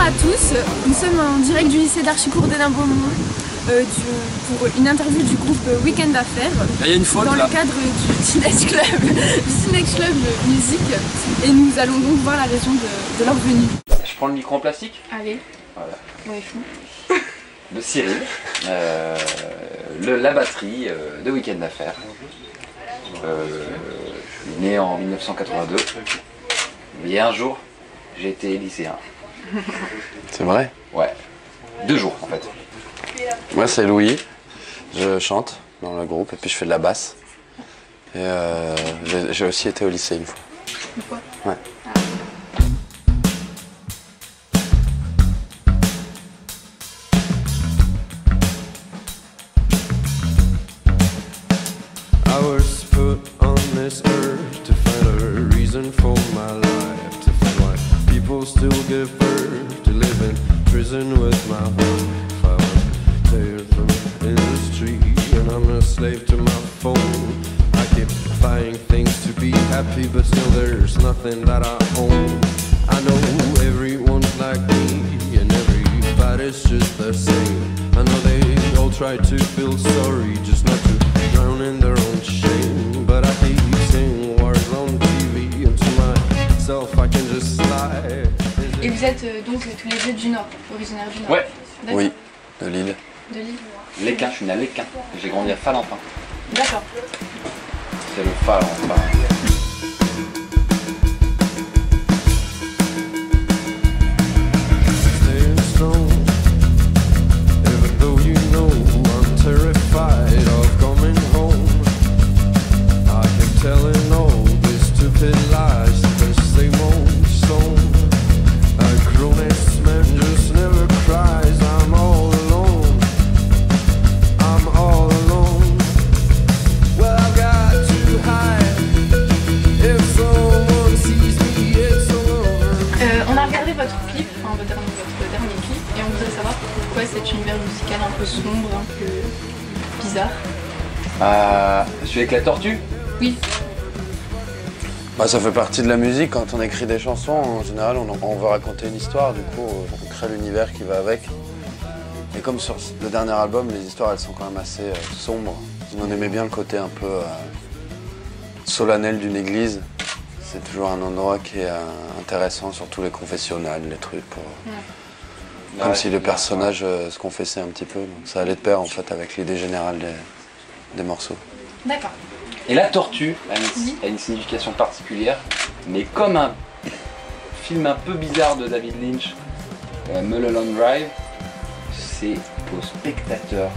à tous, nous sommes en direct du lycée d'Archicourt d'Hénin-Beaumont pour une interview du groupe Week-end Affaires. Il y a une faute, dans là. le cadre du Teenage Club Musique, et nous allons donc voir la raison de leur venue. Je prends le micro en plastique. Allez, Voilà. on est fou. De Cyril, la batterie de Week-end Affaires. Je suis né en 1982, mais un jour j'ai été lycéen. C'est vrai? Ouais, 2 jours en fait. Moi c'est Louis, je chante dans le groupe et puis je fais de la basse. Et j'ai aussi été au lycée une fois. Une fois? Ouais. I was put on this earth to find a reason for my life, to find why people still give birth, to live in prison with my wife. I was tired from the industry and I'm a slave to my phone. I keep buying things to be happy, but still there's nothing that I own. I know everyone's like me and everybody's just the same. I know they all try to feel sorry, just not to drown in their own shame. But I keep seeing wars on TV, and to myself I can just lie. Et vous êtes donc tous les deux du Nord, originaires du Nord? Ouais. Oui, de Lille. De Lille? Léquin, je suis né à Léquin. J'ai grandi à Falentin. D'accord. C'est le Falentin. Staying strong, even though you know I'm terrified of coming home. I keep telling all these stupid lies, the same old song. A grown-ass man just never cries. I'm all alone. I'm all alone. Well, I've got to hide. If someone sees me, it's all over. On a regardé votre clip, enfin votre dernier clip, et on voudrait savoir pourquoi cet univers musical un peu sombre, un peu bizarre. Celui avec la tortue. Oui. Bah, ça fait partie de la musique, quand on écrit des chansons, en général on veut raconter une histoire, du coup on crée l'univers qui va avec. Et comme sur le dernier album, les histoires elles sont quand même assez sombres. On aimait bien le côté un peu solennel d'une église. C'est toujours un endroit qui est intéressant, surtout les confessionnals, les trucs, comme si le personnage se confessait un petit peu. Donc ça allait de pair en fait avec l'idée générale des morceaux. D'accord. Et la tortue a une signification particulière, mais comme un film un peu bizarre de David Lynch, Mulholland Drive, c'est au spectateur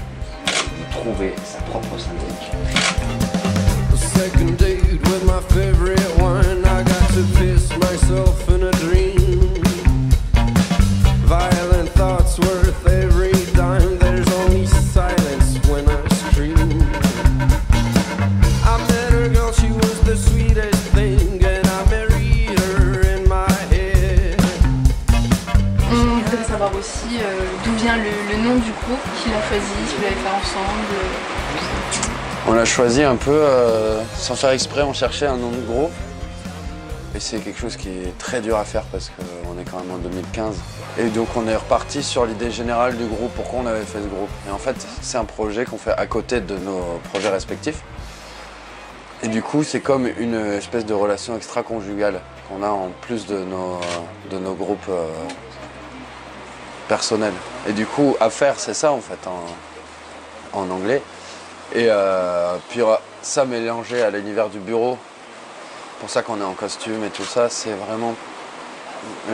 de trouver sa propre symbolique. Second date with my favorite wine. I got to piss myself in a dream. Violent thoughts worth every dime. There's only silence when I scream. I met her girl, she was the sweetest thing, and I married her in my head. On voudrait savoir aussi d'où vient le nom du groupe, qui l'a choisi, si vous l'avez fait ensemble. On l'a choisi un peu sans faire exprès, on cherchait un nom de groupe. Et c'est quelque chose qui est très dur à faire parce qu'on est quand même en 2015. Et donc on est reparti sur l'idée générale du groupe, pourquoi on avait fait ce groupe. Et en fait, c'est un projet qu'on fait à côté de nos projets respectifs. Et du coup, c'est comme une espèce de relation extra-conjugale qu'on a en plus de nos groupes personnels. Et du coup, Affaires, c'est ça en fait, en anglais. Et puis ça mélangé à l'univers du bureau, pour ça qu'on est en costume et tout ça, c'est vraiment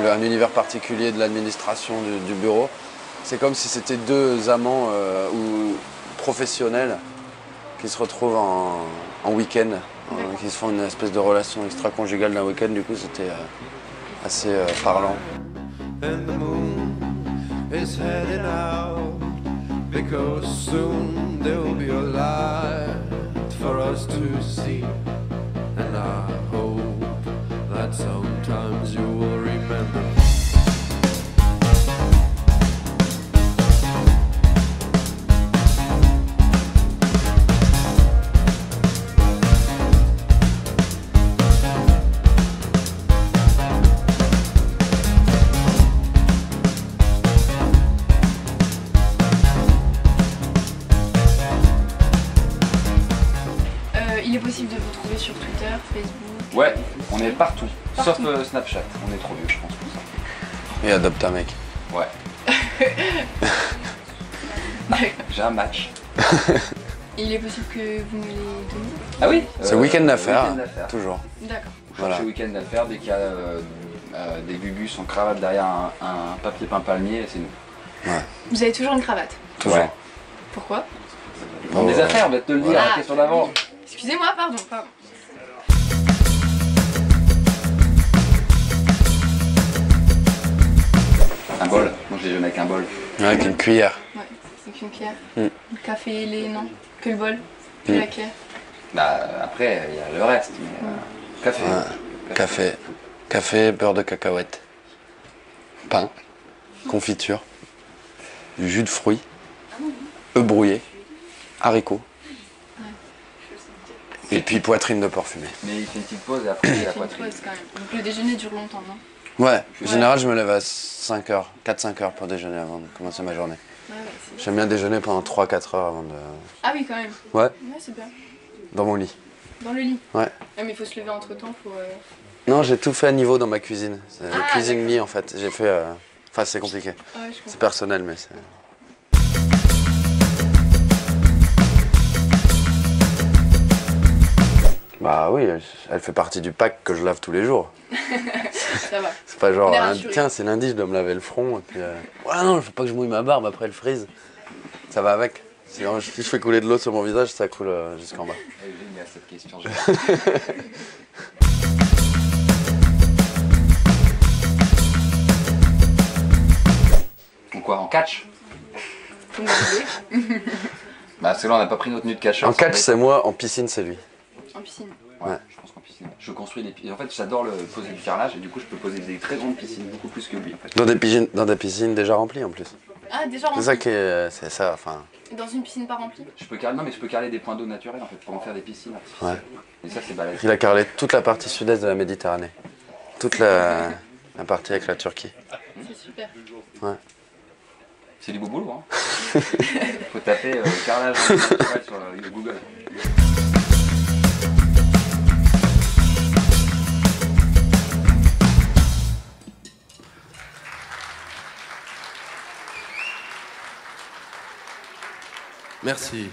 un univers particulier de l'administration du bureau. C'est comme si c'était deux amants ou professionnels qui se retrouvent en week-end, qui se font une espèce de relation extra-conjugale d'un week-end. Du coup, c'était assez parlant. And the moon is heading out, because soon there'll be a light for us to see. And I hope that sometimes you will remember. On est partout. Sauf Snapchat. On est trop vieux, je pense, pour ça. Et adopte un mec. Ouais. J'ai un match. Il est possible que vous me les donniez? Ah oui. C'est Week-end d'affaires, Week-end d'affaires. toujours. D'accord. Voilà. Chez Week-end d'affaires, dès qu'il y a des bubus en cravate derrière un papier peint palmier, c'est nous. Ouais. Vous avez toujours une cravate? Toujours. Ouais. Pourquoi? Dans des affaires, on va te le dire, la question d'avant. Excusez-moi, pardon. Un bol. Moi, je déjeune avec un bol. Avec une cuillère. Ouais, c'est qu'une cuillère. Mm. Le café, lait, non? Que le bol? Que Mm. la cuillère? Bah, après, il y a le reste. Mais, café. Ouais. Café, beurre de cacahuète. Pain. Confiture. Du jus de fruits. Œufs brouillés. Haricots. Et puis poitrine de porc fumé. Mais il fait une petite pause et après, il y a la C'est une poitrine. pause quand même. Donc le déjeuner dure longtemps, non? Ouais, en général, je me lève à 5 h, 4-5 heures pour déjeuner avant de commencer ma journée. Ouais, c'est... J'aime bien déjeuner pendant 3-4 heures avant de... Ah oui, quand même. Ouais, Ouais, c'est bien. dans mon lit. Dans le lit. Ouais. Ah, mais il faut se lever entre temps pour... Non, j'ai tout fait à niveau dans ma cuisine. C'est le Ah, cuisine d'accord. me en fait. J'ai fait... Enfin, c'est compliqué. Ouais, je comprends. C'est personnel, mais c'est... Bah oui, elle fait partie du pack que je lave tous les jours. Ça va. C'est pas genre, On est rassurés. tiens, c'est lundi, je dois me laver le front. Et puis, ouais, non, il faut pas que je mouille ma barbe après elle frise. Ça va avec. Si je fais couler de l'eau sur mon visage, ça coule jusqu'en bas. Elle est géniale cette question. Ou quoi, en catch? Comme vous voulez. Bah, c'est là, on n'a pas pris notre tenue de catcheur. En catch, c'est moi, en piscine, c'est lui. En piscine. Ouais, Ouais. je pense qu'en piscine. Je construis des piscines. En fait, j'adore poser du carrelage et du coup, je peux poser des très grandes piscines, beaucoup plus que lui en fait. Dans des piscines déjà remplies en plus. Ah, déjà C'est rempli. ça qui est. C'est ça, enfin. Dans une piscine pas remplie? Je peux carrer, non, mais je peux carrer des points d'eau naturels en fait pour en faire des piscines artificielles. Et ça, c'est balèze. Il a carrelé toute la partie sud-est de la Méditerranée. Toute la partie avec la Turquie. C'est super. Ouais. C'est du beau boulot, hein. Faut taper carrelage naturel sur Google. Merci.